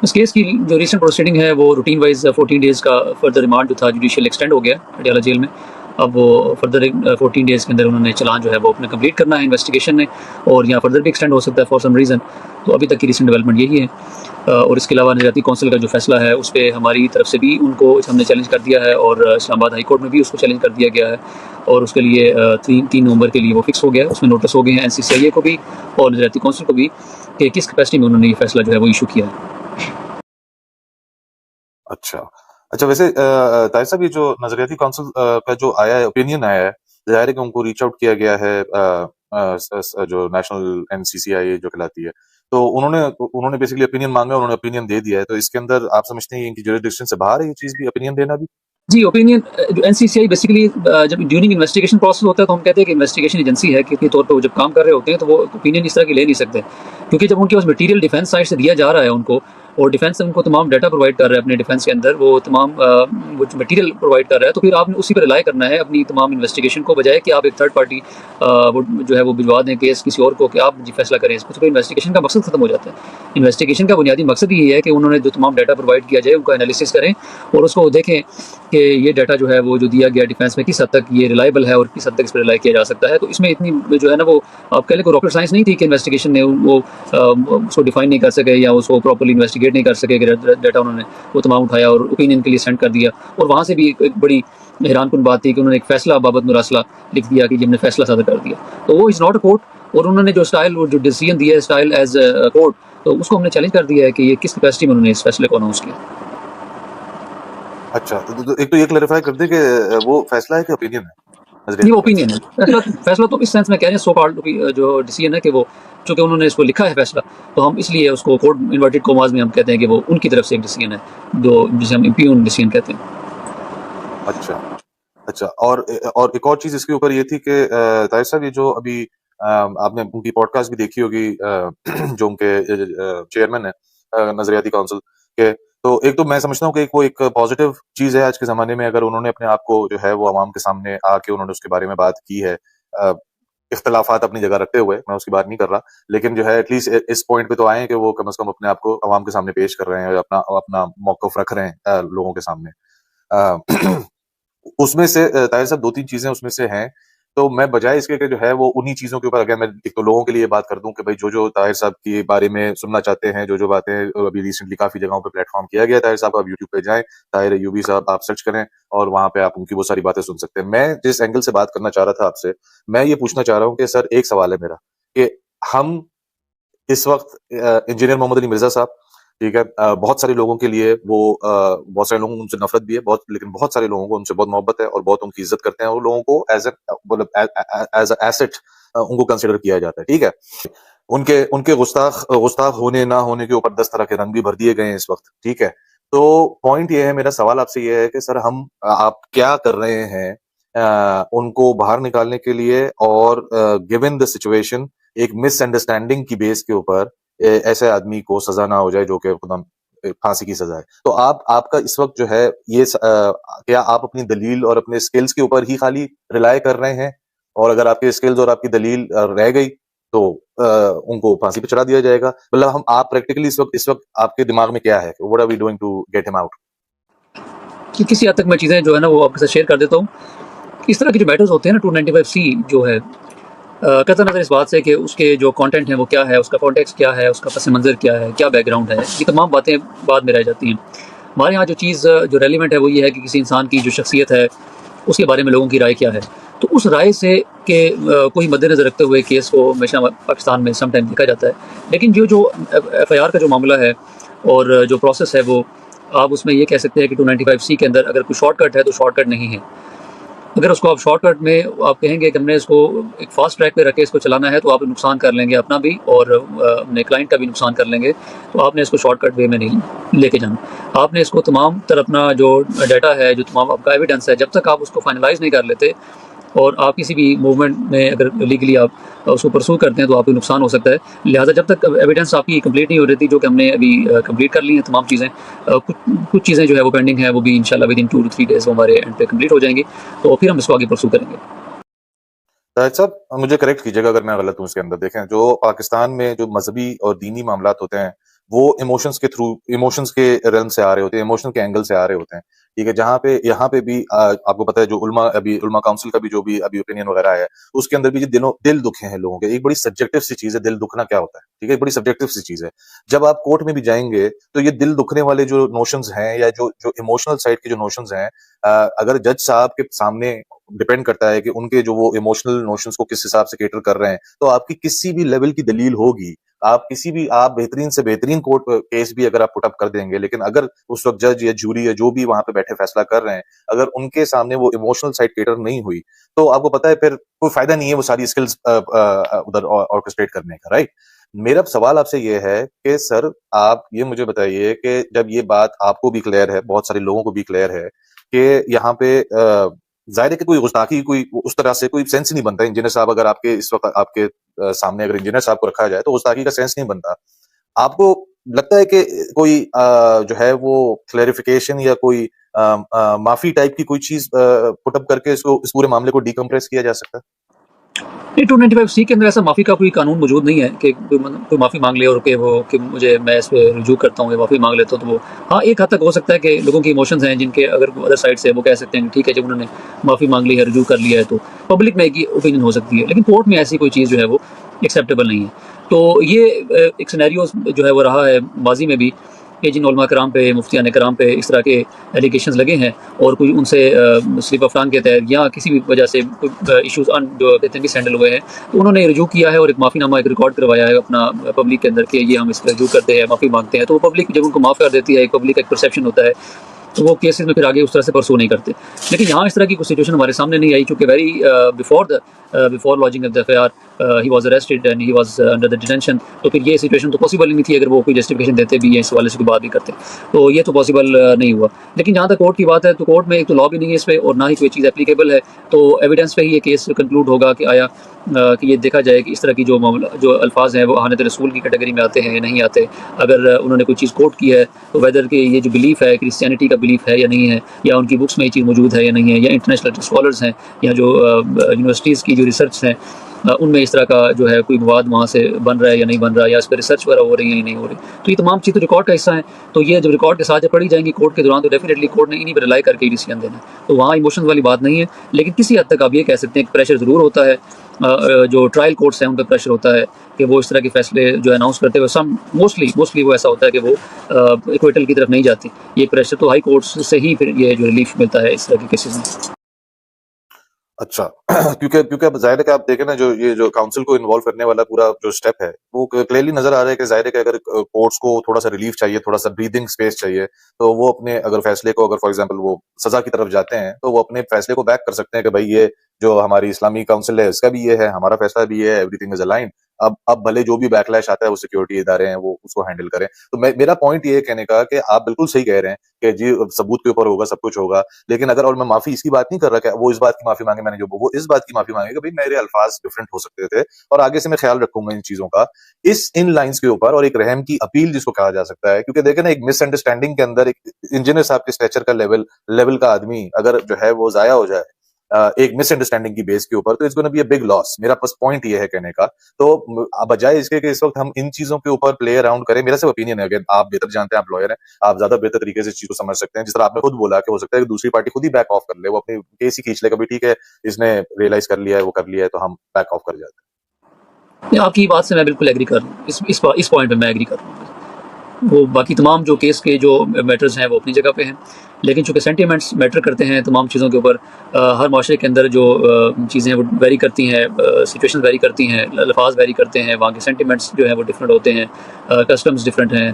اس case کی جو recent proceeding ہے وہ روٹین وائز 14 ڈیز کا فردر ریمانڈ جو تھا جوڈیشیل ایکسٹینڈ ہو گیا پٹیالہ جیل میں. اب وہ فردر 14 ڈیز کے اندر انہوں نے چلان جو ہے وہ اپنے کمپلیٹ کرنا ہے انویسٹیگیشن نے, اور یہاں فردر بھی ایکسٹینڈ ہو سکتا ہے فار سم ریزن. تو ابھی تک کی ریسنٹ ڈیولپمنٹ یہی ہے. اور اس کے علاوہ نظریاتی کونسل کا جو فیصلہ ہے اس پہ ہماری طرف سے بھی ان کو ہم نے چیلنج کر دیا ہے, اور اسلام آباد ہائی کورٹ میں بھی اس کو چیلنج کر دیا گیا ہے, اور اس کے لیے 3 نومبر کے لیے وہ فکس ہو گیا ہے. اس میں نوٹس ہو گئے ہیں NCCIA کو بھی اور نظریاتی کونسل کو بھی کہ کس کیپیسٹی میں انہوں نے یہ فیصلہ جو ہے وہ ایشو کیا ہے. اچھا ویسے طاہر صاحب یہ جو نظریاتی کونسل کا جو آیا ہے اوپینین آیا ہے, ظاہر ہے کہ ان کو ریچ آؤٹ کیا گیا ہے جو نیشنل NCCIA جو کہلاتی ہے, تو انہوں نے بیسیکلی اوپینین مانگا, انہوں نے اوپینین دے دیا ہے. تو اس کے اندر آپ سمجھتے ہیں کہ جوریسڈکشن سے باہر ہے یہ چیز بھی اوپینین دینا بھی؟ جی اوپینین NCCI بیسیکلی جب ڈیورنگ انویسٹیگیشن پروسیس ہوتا ہے تو ہم کہتے ہیں کہ انویسٹیگیشن ایجنسی ہے کہ طور پہ وہ جب کام کر رہے ہوتے ہیں تو وہ اوپینین اس طرح کی لے نہیں سکتے, کیونکہ جب ان کے پاس مٹیریل ڈیفینس سائڈ سے دیا جا رہا ہے ان کو, اور ڈیفینس ان کو تمام ڈیٹا پرووائڈ کر رہا ہے اپنے ڈیفینس کے اندر, وہ تمام مٹیریل پرووائڈ کر رہا ہے, تو پھر آپ نے اسی پر رلائی کرنا ہے اپنی تمام انویسٹیگیشن کو, بجائے کہ آپ ایک تھرڈ پارٹی وہ جو ہے وہ بھجوا دیں کیس کسی اور کو کہ آپ جی فیصلہ کریں اس پہ. تو پھر انویسٹیگیشن کا مقصد ختم ہو جاتا ہے. انویسٹیگیشن کا بنیادی مقصد یہ ہے کہ انہوں نے جو تمام ڈیٹا پرووائڈ کیا جائے ان کا انالیسس کریں اور اس کو دیکھیں کہ یہ ڈیٹا جو ہے وہ جو دیا گیا ڈیفینس میں کس حد تک یہ ریلائبل ہے اور کس حد تک اس پہ ریلائی کیا جا سکتا ہے. تو اس میں اتنی جو ہے نا وہ آپ کہہ لیں کہ راکٹ سائنس نہیں تھی کہ انویسٹیگیشن نے وہ اس کو ڈیفائن نہیں کر سکے یا اس کو پراپرلی انویسٹیگیٹ نہیں کر سکے کہ ڈیٹا انہوں نے وہ تمام اٹھایا اور اوپینین کے لیے سینڈ کر دیا, اور وہاں سے بھی ایک بڑی حیران کن بات تھی کہ انہوں نے ایک فیصلہ بابت مراسلہ لکھ دیا کہ جب نے فیصلہ صادر کر دیا. تو وہ از ناٹ اے کورٹ, اور انہوں نے جو اسٹائل جو ڈیسیژن دیا ہے اسٹائل ایز اے کورٹ, تو اس کو ہم نے چیلنج کر دیا ہے کہ یہ کس کیپیسٹی میں انہوں نے اس فیصلے کو اناؤنس کیا. اچھا ایک تو یہ کلیریفائی کر دیں کہ وہ فیصلہ ہے کہ اوپینین ہے؟ یہ اوپینین ہے. فیصلہ تو اس سینس میں کہہ رہے ہیں سو کالڈ جو ڈیسیژن ہے کہ وہ چونکہ انہوں نے اس کو لکھا ہے فیصلہ, تو ہم اس لیے اس کو کورٹ انورٹڈ کوماز میں ہم کہتے ہیں کہ وہ ان کی طرف سے ایک ڈیسیژن ہے جو جسے ہم امپیون ڈیسیژن کہتے ہیں. اچھا اور ایک اور چیز اس کے اوپر یہ تھی کہ طاہر صاحب یہ جو ابھی آپ نے ان کی پوڈ کاسٹ بھی دیکھی ہوگی جو ان کے چیئرمین ہیں نظریاتی کونسل کے, تو ایک تو میں سمجھتا ہوں کہ وہ ایک پازیٹیو چیز ہے آج کے زمانے میں اگر انہوں نے اپنے آپ کو جو ہے وہ عوام کے سامنے آ کے انہوں نے اس کے بارے میں بات کی ہے, اختلافات اپنی جگہ رکھتے ہوئے, میں اس کی بات نہیں کر رہا, لیکن جو ہے ایٹ لیسٹ اس پوائنٹ پہ تو آئے ہیں کہ وہ کم از کم اپنے آپ کو عوام کے سامنے پیش کر رہے ہیں, اپنا موقف رکھ رہے ہیں لوگوں کے سامنے. اس میں سے طاہر صاحب 2-3 چیزیں اس میں سے ہیں, تو میں بجائے اس کے کہ جو ہے وہ انہی چیزوں کے اوپر اگر میں ایک تو لوگوں کے لیے بات کر دوں کہ بھائی جو طاہر صاحب کے بارے میں سننا چاہتے ہیں, جو باتیں ابھی ریسنٹلی کافی جگہوں پہ پلیٹ فارم کیا گیا طاہر صاحب, آپ یوٹیوب پہ جائیں طاہر ایوبی صاحب آپ سرچ کریں اور وہاں پہ آپ ان کی وہ ساری باتیں سن سکتے ہیں. میں جس اینگل سے بات کرنا چاہ رہا تھا آپ سے, میں یہ پوچھنا چاہ رہا ہوں کہ سر ایک سوال ہے میرا کہ ہم اس وقت انجینئر محمد علی مرزا صاحب, ٹھیک ہے, بہت سارے لوگوں کے لیے وہ بہت سارے لوگوں کو ان سے نفرت بھی ہے لیکن بہت سارے لوگوں کو ان سے بہت محبت ہے اور بہت ان کی عزت کرتے ہیں, اور لوگوں کو ایز اے ایسٹ ان کو کنسیڈر کیا جاتا ہے, ٹھیک ہے. ان کے گستاخ ہونے نہ ہونے کے اوپر 10 طرح کے رنگ بھی بھر دیے گئے ہیں اس وقت, ٹھیک ہے. تو پوائنٹ یہ ہے, میرا سوال آپ سے یہ ہے کہ سر آپ کیا کر رہے ہیں ان کو باہر نکالنے کے لیے, اور گیون دا سچویشن ایک مس انڈرسٹینڈنگ کی بیس کے اوپر ایسے آدمی کو سزا نہ ہو جائے جو کہ پھانسی کی سزا ہے. تو آپ کا اس وقت جو ہے یہ کیا آپ اپنی دلیل اور اپنے اسکلز کے اوپر ہی خالی ریلائی کر رہے ہیں, اور اگر آپ کے اسکلز اور آپ کی دلیل رہ گئی تو ان کو پھانسی پہ چڑھا دیا جائے گا؟ مطلب آپ پریکٹیکلی اس وقت آپ کے دماغ میں کیا ہے, what are we doing to get him out؟ کسی حد تک میں چیزیں جو ہے نا وہ آپ کے ساتھ شیئر کر دیتا ہوں. اس طرح کے جو میٹرز ہوتے ہیں نا 295C جو ہے, قطع نظر اس بات سے کہ اس کے جو کانٹینٹ ہیں وہ کیا ہے, اس کا کانٹیکسٹ کیا ہے, اس کا پس منظر کیا ہے, کیا بیک گراؤنڈ ہے, یہ تمام باتیں بعد میں رہ جاتی ہیں. ہمارے یہاں جو چیز جو ریلیونٹ ہے وہ یہ ہے کہ کسی انسان کی جو شخصیت ہے اس کے بارے میں لوگوں کی رائے کیا ہے. تو اس رائے سے کہ کوئی مد نظر رکھتے ہوئے کیس کو ہمیشہ پاکستان میں سم ٹائم دیکھا جاتا ہے, لیکن جو FIR کا جو معاملہ ہے اور جو پروسیس ہے وہ آپ اس میں یہ کہہ سکتے ہیں کہ 295C کے اندر اگر کوئی شارٹ کٹ ہے تو شارٹ کٹ نہیں ہے. اگر اس کو آپ شارٹ کٹ میں آپ کہیں گے کہ ہم نے اس کو ایک فاسٹ ٹریک پہ رکھ کے اس کو چلانا ہے تو آپ نقصان کر لیں گے اپنا بھی اور اپنے کلائنٹ کا بھی نقصان کر لیں گے. تو آپ نے اس کو شارٹ کٹ وے میں نہیں لے کے جانا. آپ نے اس کو تمام تر اپنا جو ڈیٹا ہے, جو تمام آپ کا ایویڈنس ہے, جب تک آپ اس کو فائنلائز نہیں کر لیتے اور آپ کسی بھی موومنٹ میں اگر لیگلی آپ اس کو پرسو کرتے ہیں تو آپ کو نقصان ہو سکتا ہے. لہٰذا جب تک ایویڈنس آپ کی کمپلیٹ نہیں ہو رہی تھی, جو کہ ہم نے ابھی کمپلیٹ کر لی ہیں تمام چیزیں, کچھ چیزیں جو ہے وہ پینڈنگ ہیں, وہ بھی انشاءاللہ ود ان 2 to 3 days وہ ہمارے اینڈ پہ کمپلیٹ ہو جائیں گی, تو پھر ہم اس کو آگے پرسو کریں گے. صاحب مجھے کریکٹ کیجیے گا اگر میں غلط ہوں اس کے اندر. دیکھیں جو پاکستان میں جو مذہبی اور دینی معاملات ہوتے ہیں وہ ایموشنز کے تھرو، ایموشنز کے ریلم سے آ رہے ہوتے ہیں، ایموشنل کے اینگل سے آ رہے ہوتے ہیں، ٹھیک ہے. جہاں پہ یہاں پہ بھی آپ کو پتہ ہے جو علماء کاؤنسل کا بھی جو بھی ابھی اوپینین وغیرہ ہے، اس کے اندر بھی جو دل دکھے ہیں لوگوں کے، ایک بڑی سبجیکٹو سی چیز ہے دل دکھنا کیا ہوتا ہے، ٹھیک ہے، بڑی سبجیکٹو سی چیز ہے. جب آپ کورٹ میں بھی جائیں گے تو یہ دل دکھنے والے جو نوشنز ہیں یا جو ایموشنل سائڈ کے جو نوشنز ہیں، اگر جج صاحب کے سامنے ڈپینڈ کرتا ہے کہ ان کے جو وہ ایموشنل نوشنز کو کس حساب سے کیٹر کر رہے ہیں، تو آپ کی کسی بھی لیول کی دلیل ہوگی، آپ بہترین سے بہترین کورٹ کیس بھی اگر آپ پٹ اپ کر دیں گے، لیکن اگر اس وقت جج یا جوری یا جو بھی وہاں پہ بیٹھے فیصلہ کر رہے ہیں، اگر ان کے سامنے وہ ایموشنل سائڈ کیٹر نہیں ہوئی، تو آپ کو پتہ ہے پھر کوئی فائدہ نہیں ہے وہ ساری اسکلز ادھر آرکسٹریٹ کرنے کا، رائٹ. میرا سوال آپ سے یہ ہے کہ سر آپ یہ مجھے بتائیے کہ جب یہ بات آپ کو بھی کلیئر ہے، بہت سارے لوگوں کو بھی کلیئر ہے کہ یہاں پہ ظاہر ہے کہ کوئی گستاخی کوئی اس طرح سے کوئی سینس نہیں بنتا. انجینئر صاحب اگر آپ کے اس وقت آپ کے سامنے اگر انجینئر صاحب کو رکھا جائے تو گستاخی کا سینس نہیں بنتا. آپ کو لگتا ہے کہ کوئی جو ہے وہ کلیریفیکیشن یا کوئی معافی ٹائپ کی کوئی چیز پٹ اپ کر کے اس پورے معاملے کو ڈیکمپریس کیا جا سکتا ہے؟ نہیں، 295C کے اندر ایسا معافی کا کوئی قانون موجود نہیں ہے کہ کوئی معافی مانگ لے اور کہ میں اس پہ رجوع کرتا ہوں یا معافی مانگ لیتا ہوں. تو وہ ہاں ایک حد تک ہو سکتا ہے کہ لوگوں کی ایموشنز ہیں جن کے اگر ادر سائڈ سے وہ کہہ سکتے ہیں کہ ٹھیک ہے جب انہوں نے معافی مانگ لی ہے، رجوع کر لیا ہے، تو پبلک میں ایک اوپینین ہو سکتی ہے، لیکن کورٹ میں ایسی کوئی چیز جو ہے وہ ایکسیپٹیبل نہیں ہے. تو یہ ایک سینیریوز جو ہے وہ رہا ہے ماضی میں بھی کہ جن علماء کرام پہ، مفتیان کرام پہ اس طرح کے ایلیگیشنز لگے ہیں اور کوئی ان سے سلپ آف ٹنگ کے تحت یا کسی بھی وجہ سے ایشوز جو کہتے ہیں کہ سینڈل ہوئے ہیں، تو انہوں نے رجوع کیا ہے اور ایک معافی نامہ ایک ریکارڈ کروایا ہے اپنا پبلک کے اندر کہ یہ ہم اس پہ رجوع کرتے ہیں، معافی مانگتے ہیں. تو وہ پبلک جب ان کو معاف کر دیتی ہے، ایک پبلک کا ایک پرسیپشن ہوتا ہے، تو وہ کیسز میں پھر آگے اس طرح سے پرسو نہیں کرتے. لیکن یہاں اس طرح کی کوئی سچویشن ہمارے سامنے نہیں آئی چونکہ very before launching of the FIR he was arrested and he was under the detention. تو پھر یہ سچویشن تو پاسبل ہی نہیں تھی اگر وہ کوئی جسٹیفیکیشن دیتے بھی ہیں اس حوالے سے کوئی بات بھی کرتے. تو یہ تو پاسبل نہیں ہوا. لیکن جہاں تک کورٹ کی بات ہے تو کورٹ میں ایک تو لا بھی نہیں ہے اس پہ اور نہ ہی کوئی چیز اپلیکیبل ہے. تو ایویڈنس پہ ہی یہ کیس کنکلوڈ ہوگا کہ آیا کہ یہ دیکھا جائے کہ اس طرح کی جو الفاظ ہیں وہ احانت رسول کی کیٹیگری میں آتے ہیں یا نہیں آتے. اگر انہوں نے کوئی چیز کوٹ کی ہے تو ویدر کہ یہ جو بلیف ہے کرسچینٹی کا بلیف ہے یا نہیں ہے، یا ان کی بکس میں یہ چیز موجود ہے یا نہیں ہے، یا انٹرنیشنل اسکالرز ہیں یا جو یونیورسٹیز کی جو ریسرچ ہیں ان میں اس طرح کا جو ہے کوئی مواد وہاں سے بن رہا ہے یا نہیں بن رہا، یا اس پہ ریسرچ وغیرہ ہو رہی ہے یا نہیں ہو رہی. تو یہ تمام چیزیں ریکارڈ کا حصہ ہیں. تو یہ جب ریکارڈ کے ساتھ جب پڑھی جائیں گی کورٹ کے دوران تو ڈیفینیٹلی کورٹ نے انہی پہ ریلائی کر کے ڈیسیژن دینا. تو وہاں ایموشنز والی بات نہیں ہے، لیکن کسی حد تک آپ یہ کہہ سکتے ہیں کہ پریشر ضرور ہوتا ہے. جو ٹرائل کورٹس ہیں ان پہ پریشر ہوتا ہے کہ وہ اس طرح کے فیصلے جو اناؤنس کرتے ہوئے موسٹلی وہ ایسا ہوتا ہے کہ وہ ایکویٹل کی طرف نہیں جاتی. یہ پریشر تو ہائی کورٹس سے ہی پھر یہ جو ریلیف ملتا ہے اس طرح کے کیسز میں. اچھا کیونکہ ظاہر ہے کہ آپ دیکھیں نا یہ جو کاؤنسل کو انوالو کرنے والا پورا جو سٹیپ ہے وہ کلیئرلی نظر آ رہا ہے کہ ظاہر ہے کہ اگر کورٹس کو تھوڑا سا ریلیف چاہیے، تھوڑا سا بریدنگ اسپیس چاہیے، تو وہ اپنے اگر فیصلے کو اگر فار ایگزامپل وہ سزا کی طرف جاتے ہیں تو وہ اپنے فیصلے کو بیک کر سکتے ہیں کہ بھائی یہ جو ہماری اسلامی کاؤنسل ہے اس کا بھی یہ ہے، ہمارا فیصلہ بھی یہ ہے، ایوری تھنگ از الائنڈ. اب بھلے جو بھی بیک لیش آتا ہے وہ سیکورٹی ادارے ہیں وہ اس کو ہینڈل کریں. تو میرا پوائنٹ یہ کہنے کا کہ آپ بالکل صحیح کہہ رہے ہیں کہ جی ثبوت کے اوپر ہوگا، سب کچھ ہوگا، لیکن اگر اور میں معافی اس کی بات نہیں کر رہا کہ وہ اس بات کی معافی مانگے، میں نے جو وہ اس بات کی معافی مانگے کہ بھائی میرے الفاظ ڈفرینٹ ہو سکتے تھے اور آگے سے میں خیال رکھوں گا ان چیزوں کا، ان لائنز کے اوپر. اور ایک رحم کی اپیل جس کو کہا جا سکتا ہے، کیونکہ دیکھیں نا ایک مس انڈرسٹینڈنگ کے اندر ایک انجینئر صاحب کے اسٹیچر کا لیول کا آدمی اگر جو ہے وہ ضائع ہو جائے ایک مس انڈرسٹینڈنگ کی بیس کے اوپر، تو it's gonna be a big loss. میرا بس پوائنٹ یہ ہے کہنے کا. تو بجائے اس کے کہ اس وقت ہم ان چیزوں کے اوپر پلے اراؤنڈ کریں، میرا صرف اوپینین ہے کہ آپ بہتر جانتے ہیں، آپ لوئر ہیں، آپ زیادہ بہتر طریقے سے اس چیز کو سمجھ سکتے ہیں. جس طرح آپ نے خود بولا کہ ہو سکتا ہے کہ دوسری پارٹی خود ہی بیک آف کر لے، وہ اپنی کیس ہی کھینچ لے، کبھی ٹھیک ہے اس نے ریئلائز کر لیا ہے، وہ کر لیا ہے، تو ہم بیک آف کر جاتے نہیں، آپ کی بات سے میں بالکل ایگری کر رہا ہوں. اس پوائنٹ پہ میں ایگری کر رہا ہوں. وہ باقی تمام جو کیس کے جو میٹرز ہیں وہ اپنی جگہ پہ ہیں، لیکن چونکہ سینٹیمنٹس میٹر کرتے ہیں تمام چیزوں کے اوپر. ہر معاشرے کے اندر جو چیزیں وہ ویری کرتی ہیں، سچویشن ویری کرتی ہیں، الفاظ ویری کرتے ہیں، وہاں کے سینٹیمنٹس جو ہیں وہ ڈفرینٹ ہوتے ہیں، کسٹمز ڈفرینٹ ہیں،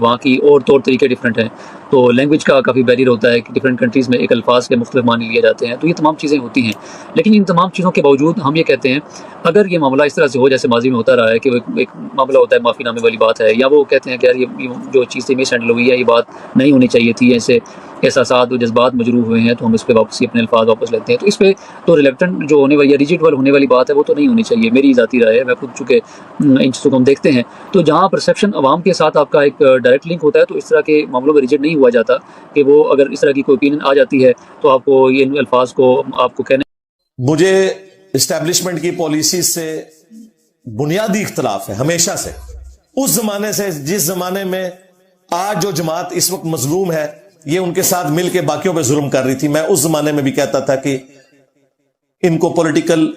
وہاں کی اور طور طریقے ڈفرینٹ ہیں. تو لینگویج کا کافی بیریئر ہوتا ہے کہ ڈفرینٹ کنٹریز میں ایک الفاظ کے مختلف معنی لیے جاتے ہیں. تو یہ تمام چیزیں ہوتی ہیں، لیکن ان تمام چیزوں کے باوجود ہم یہ کہتے ہیں اگر یہ معاملہ اس طرح سے ہو جیسے ماضی میں ہوتا رہا ہے کہ وہ ایک معاملہ ہوتا ہے معافی نامے والی بات ہے، یا وہ کہتے ہیں کہ یار یہ جو چیز مس ہینڈل ہوئی ہے یہ بات نہیں ہونی چاہیے تھی، ایسے احساسات و جذبات مجروح ہوئے ہیں تو ہم اس پہ واپسی اپنے الفاظ واپس لیتے ہیں. تو اس پہ تو ریلیکٹنٹ جو ہونے والی یا ریجیڈول ہونے والی بات ہے وہ تو نہیں ہونی چاہیے. میری ذاتی رائے ہے، میں خود چونکہ ان چیزوں کو ہم دیکھتے ہیں تو جہاں پرسیپشن عوام کے ساتھ آپ کا ایک ڈائریکٹ لنک ہوتا ہے تو اس طرح کے معاملوں میں ریجیڈ نہیں ہوا جاتا کہ وہ اگر اس طرح کی کوئی اوپینین آ جاتی ہے تو آپ کو یہ الفاظ کو آپ کو کہنے. مجھے اسٹیبلشمنٹ کی پالیسیز سے بنیادی اختلاف ہے ہمیشہ سے. اس زمانے سے جس زمانے میں آج جو جماعت اس وقت مظلوم ہے یہ ان کے ساتھ مل کے باقیوں پہ ظلم کر رہی تھی، میں اس زمانے میں بھی کہتا تھا کہ ان کو پولیٹیکل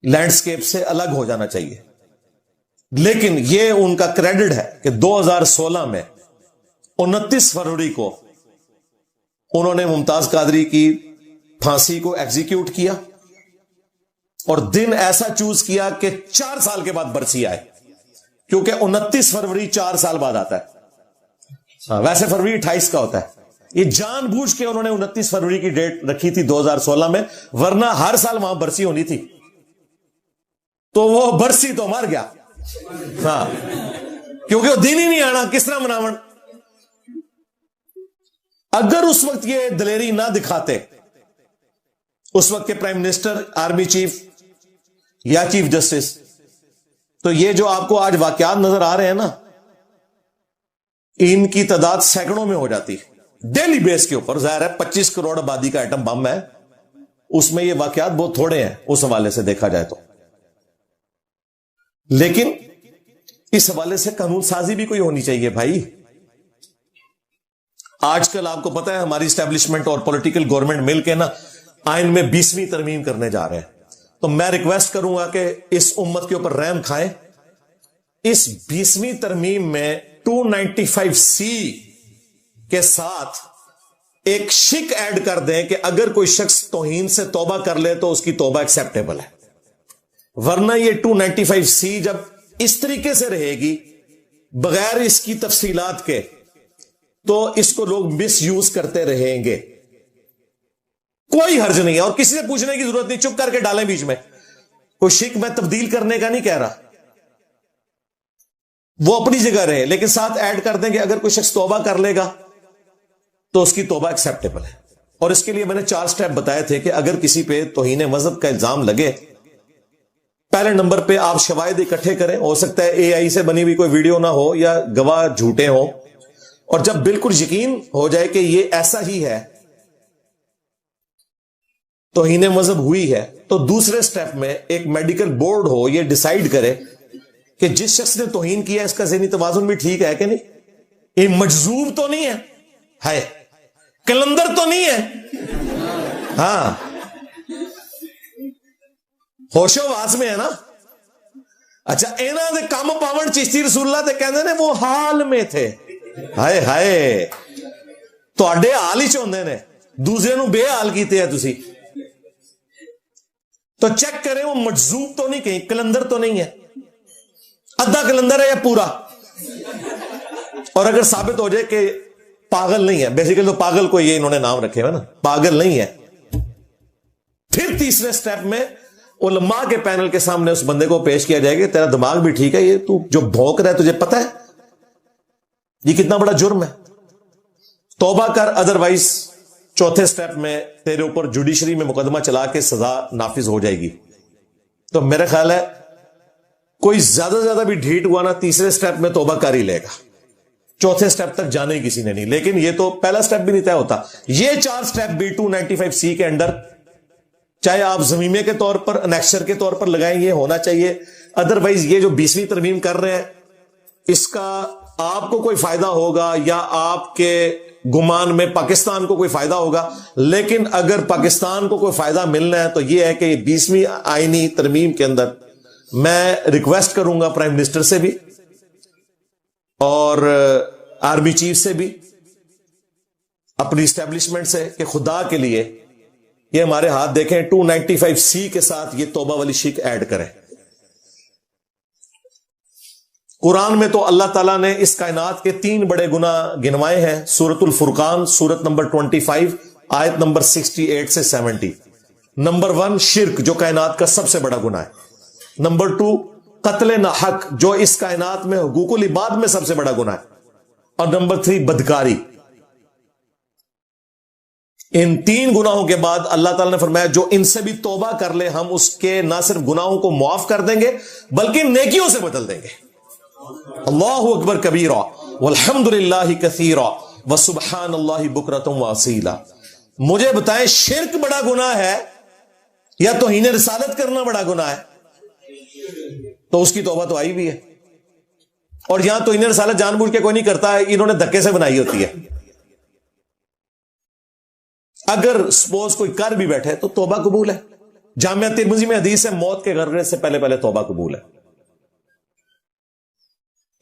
لینڈسکیپ سے الگ ہو جانا چاہیے، لیکن یہ ان کا کریڈٹ ہے کہ 2016 میں 29 فروری کو انہوں نے ممتاز قادری کی پھانسی کو ایگزیکیوٹ کیا اور دن ایسا چوز کیا کہ 4 سال کے بعد برسی آئے، کیونکہ 29 فروری 4 سال بعد آتا ہے، ویسے فروری 28 کا ہوتا ہے، یہ جان بوجھ کے انہوں نے 29 فروری کی ڈیٹ رکھی تھی 2016 میں، ورنہ ہر سال وہاں برسی ہونی تھی، تو وہ برسی تو مر گیا، ہاں، کیونکہ وہ دن ہی نہیں آنا، کس طرح مناون؟ اگر اس وقت یہ دلیری نہ دکھاتے، اس وقت کے پرائم منسٹر، آرمی چیف یا چیف جسٹس، تو یہ جو آپ کو آج واقعات نظر آ رہے ہیں نا، ان کی تعداد سینکڑوں میں ہو جاتی ڈیلی بیس کے اوپر۔ ظاہر ہے 25 کروڑ آبادی کا ایٹم بم ہے، اس میں یہ واقعات بہت تھوڑے ہیں اس حوالے سے دیکھا جائے تو، لیکن اس حوالے سے قانون سازی بھی کوئی ہونی چاہیے بھائی۔ آج کل آپ کو پتا ہے ہماری اسٹیبلشمنٹ اور پولیٹیکل گورنمنٹ مل کے نا آئین میں 20ویں ترمیم کرنے جا رہے ہیں، تو میں ریکویسٹ کروں گا کہ اس امت کے اوپر رحم کھائیں، اس 20ویں ترمیم میں 295C کے ساتھ ایک شک ایڈ کر دیں کہ اگر کوئی شخص توہین سے توبہ کر لے تو اس کی توبہ ایکسیپٹیبل ہے، ورنہ یہ 295C جب اس طریقے سے رہے گی بغیر اس کی تفصیلات کے تو اس کو لوگ مس یوز کرتے رہیں گے۔ کوئی حرج نہیں ہے اور کسی سے پوچھنے کی ضرورت نہیں، چپ کر کے ڈالیں بیچ میں، کوئی شک میں تبدیل کرنے کا نہیں کہہ رہا، وہ اپنی جگہ رہے، لیکن ساتھ ایڈ کر دیں کہ اگر کوئی شخص توبہ کر لے گا تو اس کی توبہ ایکسیپٹیبل ہے۔ اور اس کے لیے میں نے 4 سٹیپ بتائے تھے کہ اگر کسی پہ توہین مذہب کا الزام لگے، پہلے نمبر پہ آپ شواہد اکٹھے کریں، ہو سکتا ہے AI سے بنی ہوئی کوئی ویڈیو نہ ہو یا گواہ جھوٹے ہوں، اور جب بالکل یقین ہو جائے کہ یہ ایسا ہی ہے، توہین مذہب ہوئی ہے، تو دوسرے سٹیپ میں ایک میڈیکل بورڈ ہو، یہ ڈیسائیڈ کرے کہ جس شخص نے توہین کیا اس کا ذہنی توازن بھی ٹھیک ہے کہ نہیں، یہ مجذوب تو نہیں ہے، کلندر تو نہیں ہے، ہاں ہوش و واس میں ہے نا۔ اچھا اینا دے کام پاون چشتی رسول اللہ تے کہندے نے وہ حال میں تھے، ہائے ہائے تواڈے حال ہی چوندے نے، دوسرے نو بے حال کیتے ہیں تسی، تو چیک کریں وہ مجذوب تو نہیں، کہیں کلندر تو نہیں ہے، ادھا کلندر ہے یا پورا، اور اگر ثابت ہو جائے کہ پاگل نہیں ہے، بیسیکلی تو پاگل کو یہ انہوں نے نام رکھے ہوئے نا، پاگل نہیں ہے، پھر تیسرے سٹیپ میں علماء کے پینل کے سامنے اس بندے کو پیش کیا جائے گا، تیرا دماغ بھی ٹھیک ہے، یہ تو جو بھونک رہا ہے تجھے پتا ہے یہ کتنا بڑا جرم ہے، توبہ کر، ادروائز چوتھے سٹیپ میں تیرے اوپر جوڈیشری میں مقدمہ چلا کے سزا نافذ ہو جائے گی۔ تو میرا خیال ہے کوئی زیادہ سے زیادہ بھی ڈھیٹ ہوا نا تیسرے سٹیپ میں توبہ کر ہی لے گا، چوتھے سٹیپ تک جانے ہی کسی نے نہیں، لیکن یہ تو پہلا سٹیپ بھی نہیں طے ہوتا، یہ 4 سٹیپ بھی 295C کے انڈر چاہے آپ زمیمے کے طور پر انیکشر کے طور پر لگائیں یہ ہونا چاہیے، ادروائز یہ جو 20ویں ترمیم کر رہے ہیں اس کا آپ کو کوئی فائدہ ہوگا یا آپ کے گمان میں پاکستان کو کوئی فائدہ ہوگا، لیکن اگر پاکستان کو کوئی فائدہ ملنا ہے تو یہ ہے کہ 20ویں آئینی ترمیم کے اندر میں ریکویسٹ کروں گا پرائم منسٹر سے بھی اور آرمی چیف سے بھی، اپنی اسٹیبلشمنٹ سے، کہ خدا کے لیے یہ ہمارے ہاتھ دیکھیں، 295C کے ساتھ یہ توبہ والی شک ایڈ کریں۔ قرآن میں تو اللہ تعالیٰ نے اس کائنات کے 3 بڑے گناہ گنوائے ہیں، سورۃ الفرقان سورت نمبر 25 آیت نمبر 68 سے 70۔ نمبر 1 شرک، جو کائنات کا سب سے بڑا گناہ ہے۔ نمبر 2 قتل ناحق، جو اس کائنات میں حقوق العباد میں سب سے بڑا گناہ ہے۔ اور نمبر 3 بدکاری۔ ان 3 گناہوں کے بعد اللہ تعالیٰ نے فرمایا جو ان سے بھی توبہ کر لے ہم اس کے نہ صرف گناہوں کو معاف کر دیں گے بلکہ نیکیوں سے بدل دیں گے۔ اللہ اکبر کبیرہ والحمد للہ کثیرہ وسبحان اللہ بکرۃ واصیلا۔ مجھے بتائیں شرک بڑا گناہ ہے یا توہین رسالت کرنا بڑا گناہ ہے؟ تو اس کی توبہ تو آئی بھی ہے، اور یہاں تو انہیں رسالت جان بوجھ کے کوئی نہیں کرتا ہے, انہوں نے دھکے سے بنائی ہوتی ہے. اگر سپوز کوئی کر بھی بیٹھے تو توبہ قبول ہے. جامعہ ترمذی میں حدیث ہے موت کے غرغرے سے پہلے پہلے توبہ قبول ہے.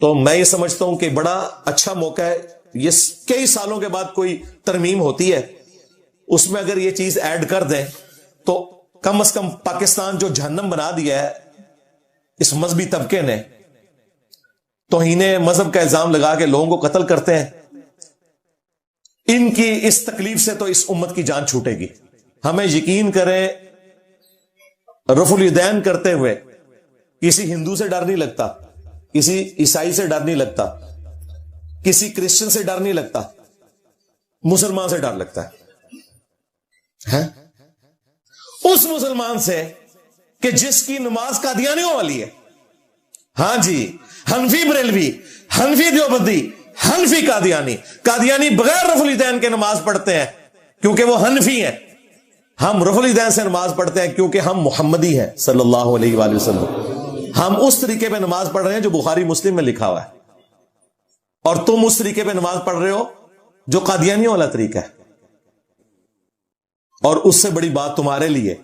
تو میں یہ سمجھتا ہوں کہ بڑا اچھا موقع ہے. یہ کئی سالوں کے بعد کوئی ترمیم ہوتی ہے, اس میں اگر یہ چیز ایڈ کر دیں تو کم از کم پاکستان جو جہنم بنا دیا ہے اس مذہبی طبقے نے, توہین مذہب کا الزام لگا کے لوگوں کو قتل کرتے ہیں, ان کی اس تکلیف سے تو اس امت کی جان چھوٹے گی. ہمیں یقین کریں, رفع الیدین کرتے ہوئے کسی ہندو سے ڈر نہیں لگتا, کسی عیسائی سے ڈر نہیں لگتا, کسی کرسچن سے ڈر نہیں لگتا, مسلمان سے ڈر لگتا ہے. اس مسلمان سے کہ جس کی نماز قادیانیوں والی ہے. ہاں جی, حنفی بریلوی, حنفی دیوبندی, حنفی قادیانی بغیر رفع الیدین کے نماز پڑھتے ہیں کیونکہ وہ حنفی ہیں. ہم رفع الیدین سے نماز پڑھتے ہیں کیونکہ ہم محمدی ہیں صلی اللہ علیہ وآلہ وسلم. ہم اس طریقے پہ نماز پڑھ رہے ہیں جو بخاری مسلم میں لکھا ہوا ہے, اور تم اس طریقے پہ نماز پڑھ رہے ہو جو قادیانیوں والا طریقہ ہے. اور اس سے بڑی بات تمہارے لیے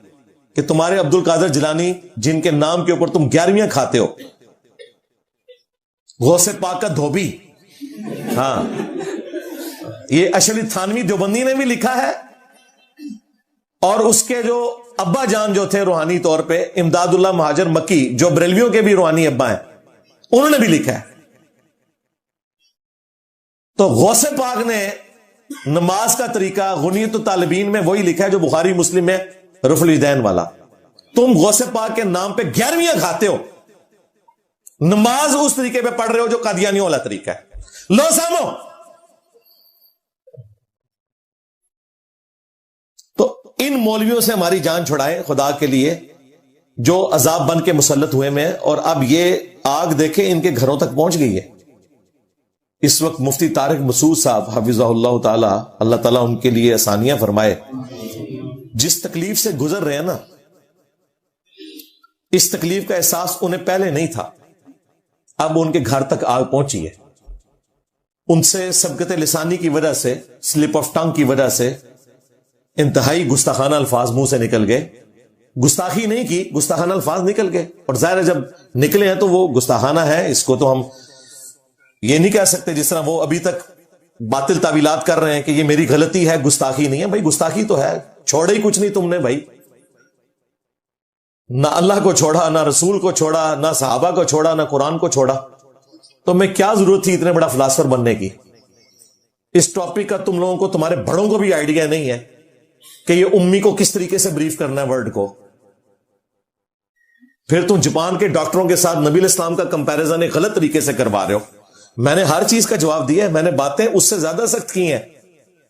کہ تمہارے عبد القادر جیلانی جن کے نام کے اوپر تم 11ویں کھاتے ہو, غوث پاک کا دھوبی, ہاں یہ اشرف تھانوی دیوبندی نے بھی لکھا ہے, اور اس کے جو ابا جان جو تھے روحانی طور پہ امداد اللہ مہاجر مکی جو بریلویوں کے بھی روحانی ابا ہیں, انہوں نے بھی لکھا ہے. تو غوث پاک نے نماز کا طریقہ غنیت الطالبین میں وہی لکھا ہے جو بخاری مسلم میں رفع الیدین والا. تم غوث پاک کے نام پہ 11ویں کھاتے ہو, نماز اس طریقے پہ پڑھ رہے ہو جو قادیانیوں والا طریقہ ہے. لو سامو. تو ان مولویوں سے ہماری جان چھڑائیں خدا کے لیے, جو عذاب بن کے مسلط ہوئے میں, اور اب یہ آگ دیکھیں ان کے گھروں تک پہنچ گئی ہے. اس وقت مفتی طارق مسعود صاحب حفظہ اللہ تعالی, اللہ تعالیٰ ان کے لیے آسانیاں فرمائے, جس تکلیف سے گزر رہے ہیں نا, اس تکلیف کا احساس انہیں پہلے نہیں تھا, اب ان کے گھر تک آگ پہنچی ہے. ان سے سبقت لسانی کی وجہ سے, سلپ آف ٹنگ کی وجہ سے انتہائی گستاخانہ الفاظ منہ سے نکل گئے. گستاخی نہیں کی, گستاخانہ الفاظ نکل گئے, اور ظاہر ہے جب نکلے ہیں تو وہ گستاخانہ ہے. اس کو تو ہم یہ نہیں کہہ سکتے جس طرح وہ ابھی تک باطل تعویلات کر رہے ہیں کہ یہ میری غلطی ہے, گستاخی نہیں ہے. بھائی گستاخی تو ہے, چھوڑے ہی کچھ نہیں تم نے بھائی. نہ اللہ کو چھوڑا, نہ رسول کو چھوڑا, نہ صحابہ کو چھوڑا, نہ قرآن کو چھوڑا. تو میں کیا ضرورت تھی اتنے بڑا فلاسفر بننے کی. اس ٹاپک کا تم لوگوں کو, تمہارے بڑوں کو بھی آئیڈیا نہیں ہے کہ یہ امی کو کس طریقے سے بریف کرنا ہے ورڈ کو. پھر تم جاپان کے ڈاکٹروں کے ساتھ نبی الاسلام کا کمپیریزن ایک غلط طریقے سے کروا رہے ہو. میں نے ہر چیز کا جواب دیا ہے, میں نے باتیں اس سے زیادہ سخت کی ہیں.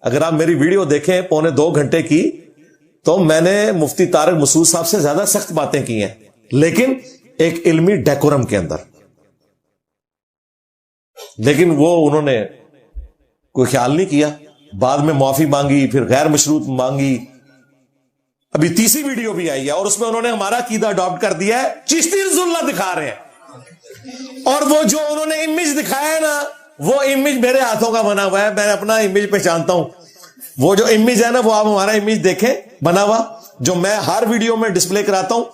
اگر آپ میری ویڈیو دیکھیں 2.25 گھنٹے کی, تو میں نے مفتی طارق مسعود صاحب سے زیادہ سخت باتیں کی ہیں, لیکن ایک علمی ڈیکورم کے اندر. لیکن وہ انہوں نے کوئی خیال نہیں کیا. بعد میں معافی مانگی, پھر غیر مشروط مانگی. ابھی تیسری ویڈیو بھی آئی ہے اور اس میں انہوں نے ہمارا عقیدہ اڈاپٹ کر دیا ہے. چشتی رسول اللہ دکھا رہے ہیں, اور وہ جو انہوں نے امیج دکھایا ہے نا, وہ امیج میرے ہاتھوں کا بنا ہوا ہے. میں اپنا امیج پہچانتا ہوں. وہ جو امیج ہے نا, وہ آپ ہمارا امیج دیکھیں بنا ہوا, جو میں ہر ویڈیو میں ڈسپلے کراتا ہوں.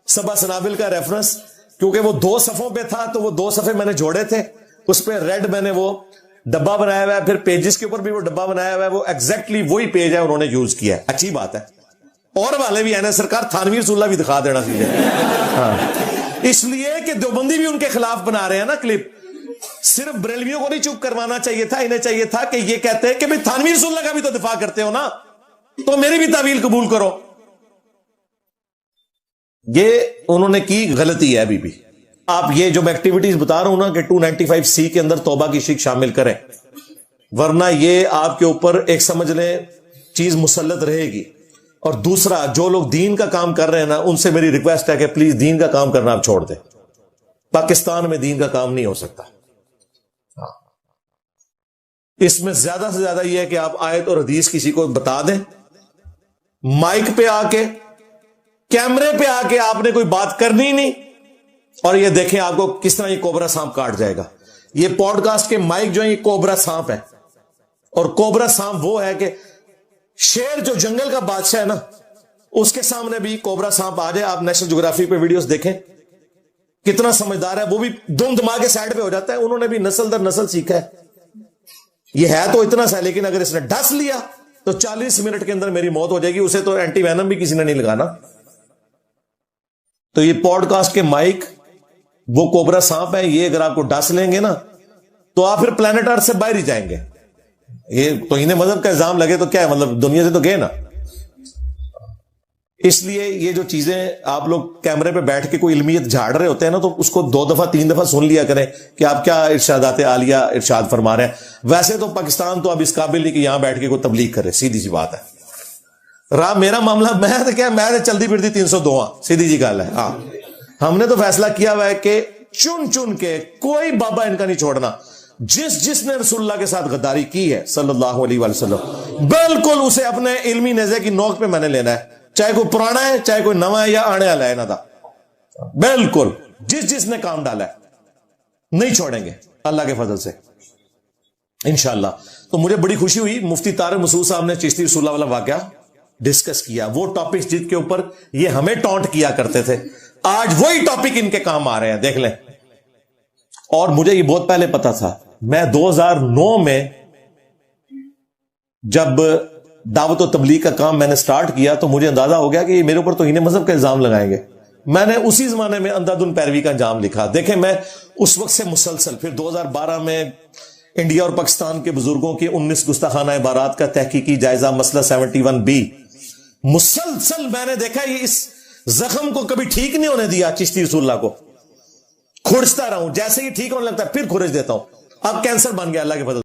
سبا سنابل کا ریفرنس, کیونکہ وہ 2 صفوں پہ تھا تو وہ 2 صفحے میں نے جوڑے تھے. اس پہ ریڈ میں نے وہ ڈبا بنایا ہوا ہے, پھر پیجز کے اوپر بھی وہ ڈبا بنایا ہوا ہے. وہ ایگزیکٹلی وہی پیج ہے انہوں نے یوز کیا ہے. اچھی بات ہے. اور والے بھی ہیں سرکار, تھانوی رسول اللہ بھی دکھا دینا چاہیے. ہاں, اس لیے کہ دیوبندی بھی ان کے خلاف بنا رہے ہیں نا کلپ. صرف بریلویوں کو نہیں چپ کروانا چاہیے تھا, انہیں چاہیے تھا کہ یہ کہتے ہیں کہ بھئی تھانوی رسول اللہ کا بھی تو دفاع کرتے ہو نا, تو میری بھی تعویل قبول کرو. یہ انہوں نے کی غلطی ہے ابھی بھی. آپ یہ جو میں ایکٹیویٹیز بتا رہا ہوں نا کہ 295C کے اندر توبہ کی شک شامل کریں, ورنہ یہ آپ کے اوپر ایک سمجھ لیں چیز مسلط رہے گی. اور دوسرا, جو لوگ دین کا کام کر رہے ہیں نا, ان سے میری ریکویسٹ ہے کہ پلیز دین کا کام کرنا آپ چھوڑ دیں. پاکستان میں دین کا کام نہیں ہو سکتا. اس میں زیادہ سے زیادہ یہ ہے کہ آپ آیت اور حدیث کسی کو بتا دیں, مائک پہ آ کے, کیمرے پہ آ کے آپ نے کوئی بات کرنی نہیں, اور یہ دیکھیں آپ کو کس طرح یہ کوبرا سانپ کاٹ جائے گا. یہ پوڈ کاسٹ کے مائک جو ہیں یہ کوبرا سانپ ہے, اور کوبرا سانپ وہ ہے کہ شیر جو جنگل کا بادشاہ ہے نا, اس کے سامنے بھی کوبرا سانپ آ جائے. آپ نیشنل جغرافی پہ ویڈیوز دیکھیں, کتنا سمجھدار ہے, وہ بھی دم دما کے سائڈ پہ ہو جاتا ہے. انہوں نے بھی نسل در نسل سیکھا ہے. یہ ہے تو اتنا سا, لیکن اگر اس نے ڈس لیا تو 40 منٹ کے اندر میری موت ہو جائے گی. اسے تو اینٹی وینم بھی کسی نے نہیں لگانا. تو یہ پوڈ کاسٹ کے مائک وہ کوبرا سانپ ہے. یہ اگر آپ کو ڈس لیں گے نا تو آپ پھر پلانٹ ارتھ سے باہر ہی جائیں گے. یہ تو انہیں مذہب کا الزام لگے تو کیا ہے, مطلب دنیا سے تو گئے نا. اس لیے یہ جو چیزیں آپ لوگ کیمرے پہ بیٹھ کے کوئی علمیت جھاڑ رہے ہوتے ہیں نا, تو اس کو 2 دفعہ 3 دفعہ سن لیا کریں کہ آپ کیا ارشادات عالیہ ارشاد فرما رہے ہیں. ویسے تو پاکستان تو اب اس قابل نہیں کہ یہاں بیٹھ کے کوئی تبلیغ کرے, سیدھی سی بات ہے. میرا معاملہ میں تو کیا, میں چلتی پھرتی 302 سیدھی جی گل ہے. ہاں, ہم نے تو فیصلہ کیا ہوا ہے کہ چن چن کے کوئی بابا ان کا نہیں چھوڑنا. جس نے رسول اللہ کے ساتھ غداری کی ہے صلی اللہ علیہ وسلم, بالکل اسے اپنے علمی نیزے کی نوک پہ میں نے لینا ہے, چاہے کوئی پرانا ہے چاہے کوئی نواں ہے یا آنے والا ہے. نہ بالکل جس نے کام ڈالا ہے نہیں چھوڑیں گے اللہ کے فضل سے انشاءاللہ. تو مجھے بڑی خوشی ہوئی, مفتی طارق مسعود صاحب نے چشتی رسول اللہ والا واقعہ ڈسکس کیا. وہ ٹاپکس جن کے اوپر یہ ہمیں ٹونٹ کیا کرتے تھے, آج وہی ٹاپک ان کے کام آ رہے ہیں, دیکھ لیں. اور مجھے یہ بہت پہلے پتا تھا. میں 2009 میں جب دعوت و تبلیغ کا کام میں نے سٹارٹ کیا تو مجھے اندازہ ہو گیا کہ یہ میرے اوپر توہین مذہب کا الزام لگائیں گے. میں نے اسی زمانے میں اندھادھند پیروی کا انجام لکھا. دیکھیں میں اس وقت سے مسلسل, پھر 2012 میں انڈیا اور پاکستان کے بزرگوں کے 19 گستاخانہ عبارات کا تحقیقی جائزہ مسئلہ 71B, مسلسل میں نے دیکھا یہ اس زخم کو کبھی ٹھیک نہیں ہونے دیا. چشتی رسول اللہ کو کھرچتا رہا ہوں, جیسے ہی ٹھیک ہونے لگتا ہے پھر کھرچ دیتا ہوں. اب کینسر بن گیا اللہ کے فضل.